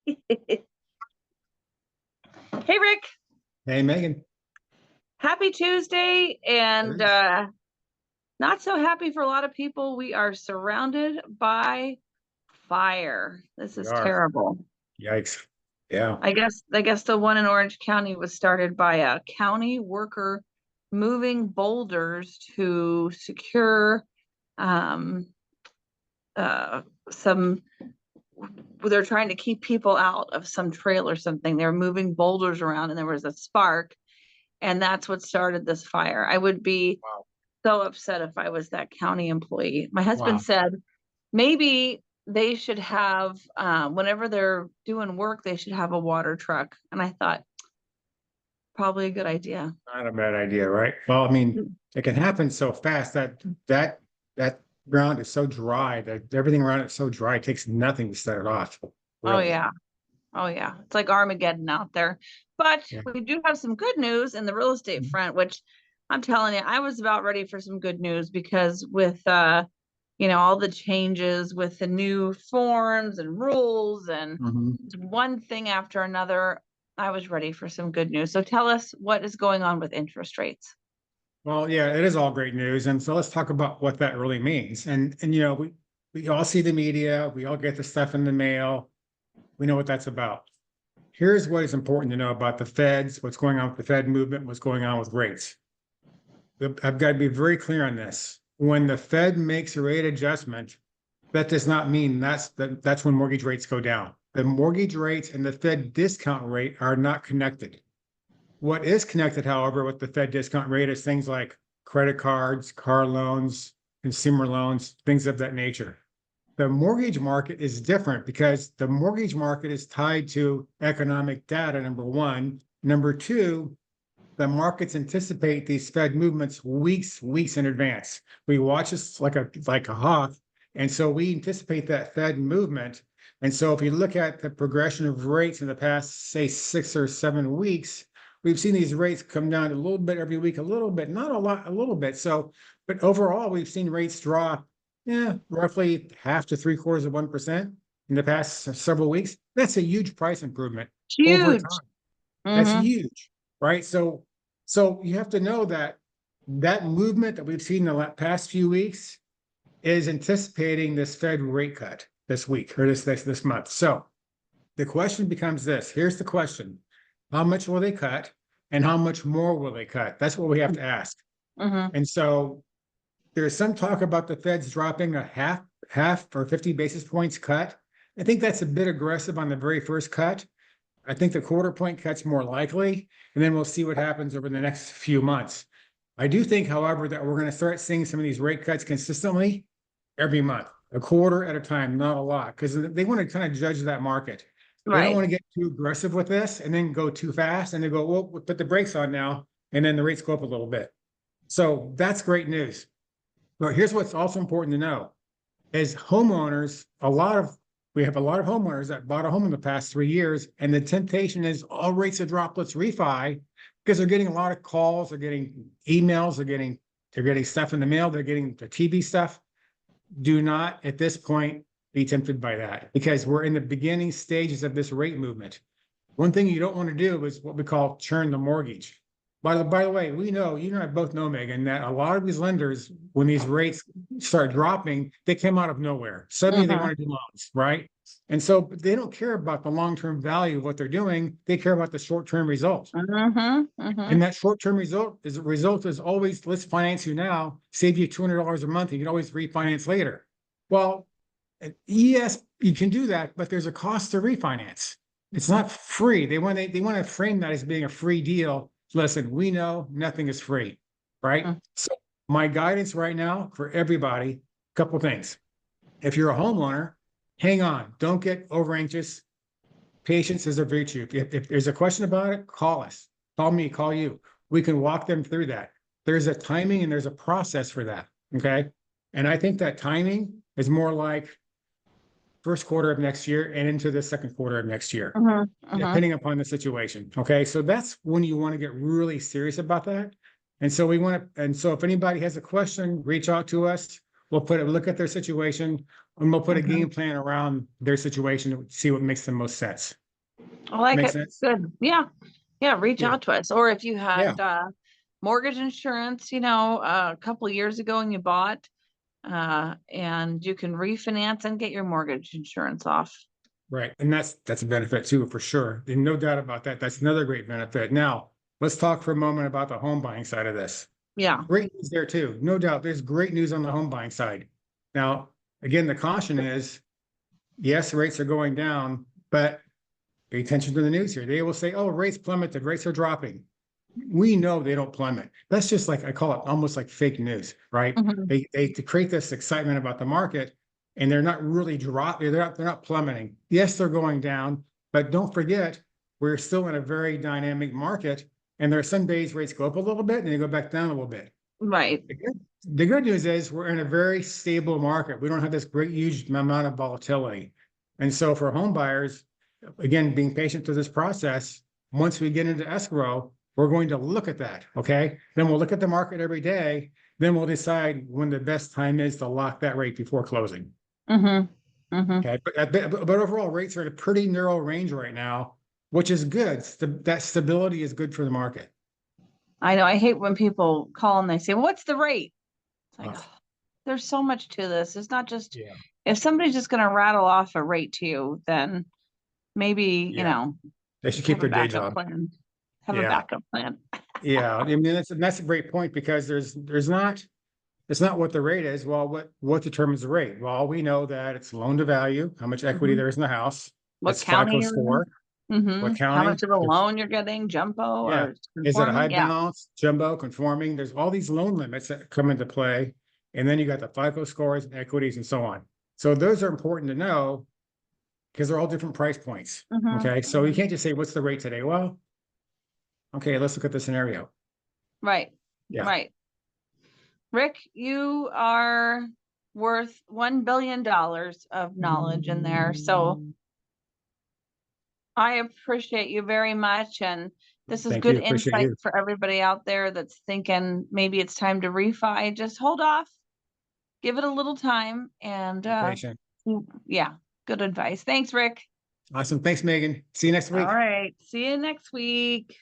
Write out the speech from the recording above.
Hey, Rick. Hey, Megan. Happy Tuesday. And Thanks. not so happy for a lot of people. We are surrounded by fire. This We is are. terrible. Yikes. Yeah. I guess the one in Orange County was started by a county worker moving boulders to secure um some they're trying to keep people out of some trail or something. They're moving boulders around and there was a spark, and that's what started this fire. I would be Wow. so upset if I was that county employee. My husband Wow. said maybe they should have, whenever they're doing work, they should have a water truck. And I thought, probably a good idea. Not a bad idea, right? Well, I mean, it can happen so fast that ground is so dry that everything around it's so dry, it takes nothing to set it off. Oh, Really. yeah. Oh, yeah. It's like Armageddon out there. But Yeah. we do have some good news in the real estate Mhm. front, which I'm telling you, I was about ready for some good news because with, all the changes with the new forms and rules and Mhm. one thing after another, I was ready for some good news. So tell us what is going on with interest rates. Well, yeah, it is all great news. And so let's talk about what that really means. And we all see the media, we all get the stuff in the mail. We know what that's about. Here's what is important to know about the Feds, what's going on with the Fed movement, what's going on with rates. I've got to be very clear on this. When the Fed makes a rate adjustment, that does not mean that's when mortgage rates go down. The mortgage rates and the Fed discount rate are not connected. What is connected, however, with the Fed discount rate is things like credit cards, car loans, consumer loans, things of that nature. The mortgage market is different because the mortgage market is tied to economic data, number one. Number two, the markets anticipate these Fed movements weeks in advance. We watch this like a hawk, and so we anticipate that Fed movement. And so if you look at the progression of rates in the past, say 6 or 7 weeks, we've seen these rates come down a little bit every week, a little bit, not a lot, a little bit. So, but overall, we've seen rates drop, roughly half to 3/4 of 1% in the past several weeks. That's a huge price improvement over Huge. time. That's Mm-hmm. huge, right? So you have to know that that movement that we've seen in the past few weeks is anticipating this Fed rate cut this week or this month. So the question becomes this. Here's the question. How much will they cut and how much more will they cut? That's what we have to ask. Mm-hmm. And so there's some talk about the Feds dropping a half or 50 basis points cut. I think that's a bit aggressive on the very first cut. I think the quarter point cut's more likely, and then we'll see what happens over the next few months. I do think, however, that we're going to start seeing some of these rate cuts consistently every month, a quarter at a time, not a lot, because they want to kind of judge that market. They don't Right. want to get too aggressive with this and then go too fast and they go, well, we'll put the brakes on now, and then the rates go up a little bit. So that's great news. But here's what's also important to know as homeowners, we have a lot of homeowners that bought a home in the past 3 years, and the temptation is all rates are dropped, let's refi, because they're getting a lot of calls, they're getting emails, they're getting stuff in the mail, they're getting the TV stuff. Do not at this point be tempted by that because we're in the beginning stages of this rate movement. One thing you don't want to do is what we call churn the mortgage. By the way, we know, you and I both know, Megan, that a lot of these lenders, when these rates start dropping, they came out of nowhere. Suddenly they Mm-hmm. want to do loans, right? And so they don't care about the long-term value of what they're doing. They care about the short-term result. Mm-hmm. Mm-hmm. And that short-term result is always, let's finance you now, save you $200 a month. You can always refinance later. Well, yes, you can do that, but there's a cost to refinance. It's not free. They want to frame that as being a free deal. Listen, we know nothing is free, right? So my guidance right now for everybody, a couple things. If you're a homeowner, hang on, don't get over anxious. Patience is a virtue. If there's a question about it, call us, call me, call you. We can walk them through that. There's a timing and there's a process for that. Okay. And I think that timing is more like first quarter of next year and into the second quarter of next year, Mm-hmm. Mm-hmm. depending upon the situation. Okay. So that's when you want to get really serious about that. And so if anybody has a question, reach out to us. We'll look at their situation. and we'll put a Mhm. game plan around their situation to see what makes the most sense. I like Make it. sense? Good. Yeah. Yeah. Reach Yeah. out to us. Or if you Yeah, had mortgage insurance, a couple of years ago and you bought, and you can refinance and get your mortgage insurance off. right. And that's a benefit too, for sure. And no doubt about that. That's another great benefit. Now, let's talk for a moment about the home buying side of this. Yeah. Great news there too. No doubt. There's great news on the home buying side. Now, again, the caution is, yes, rates are going down, but pay attention to the news here. They will say, oh, rates plummeted, rates are dropping. We know they don't plummet. That's just like, I call it almost like fake news, right? Mhm. They to create this excitement about the market, and they're not really dropping, they're not plummeting. Yes, they're going down, but don't forget, we're still in a very dynamic market. And there are some days rates go up a little bit and they go back down a little bit. Right. The good news is we're in a very stable market. We don't have this great, huge amount of volatility. And so for home buyers, again, being patient through this process, once we get into escrow, we're going to look at that. Okay. Then we'll look at the market every day. Then we'll decide when the best time is to lock that rate before closing. Mm-hmm. Mm-hmm. Okay. But overall, rates are in a pretty narrow range right now, which is good. That stability is good for the market. I know. I hate when people call and they say, "What's the rate?" It's like, Ugh, oh, there's so much to this. It's not just yeah. if somebody's just going to rattle off a rate to you, then maybe, Yeah. They should keep have a their day backup job. plan. Have a Yeah. backup plan. Yeah, I mean, that's a great point because there's not, it's not what the rate is. Well, what determines the rate? Well, we know that it's loan to value, how much equity Mhm. there is in the house. What It's county FICO you're in? score, what How county. much of a loan you're getting, jumbo Yeah. or Is it a high conforming? Yeah. balance, jumbo, conforming? There's all these loan limits that come into play. And then you got the FICO scores and equities and so on. So those are important to know because they're all different price points. Mhm. Okay. So you can't just say, what's the rate today? Well, okay, let's look at the scenario. Right. Yeah. Right. Rick, you are worth $1 billion of knowledge in there. So I appreciate you very much. And this is Thank you. good Appreciate insight you. for everybody out there that's thinking maybe it's time to refi. Just hold off, give it a little time. And Be patient. yeah, good advice. Thanks, Rick. Awesome. Thanks, Megan. See you next All week. right. See you next week.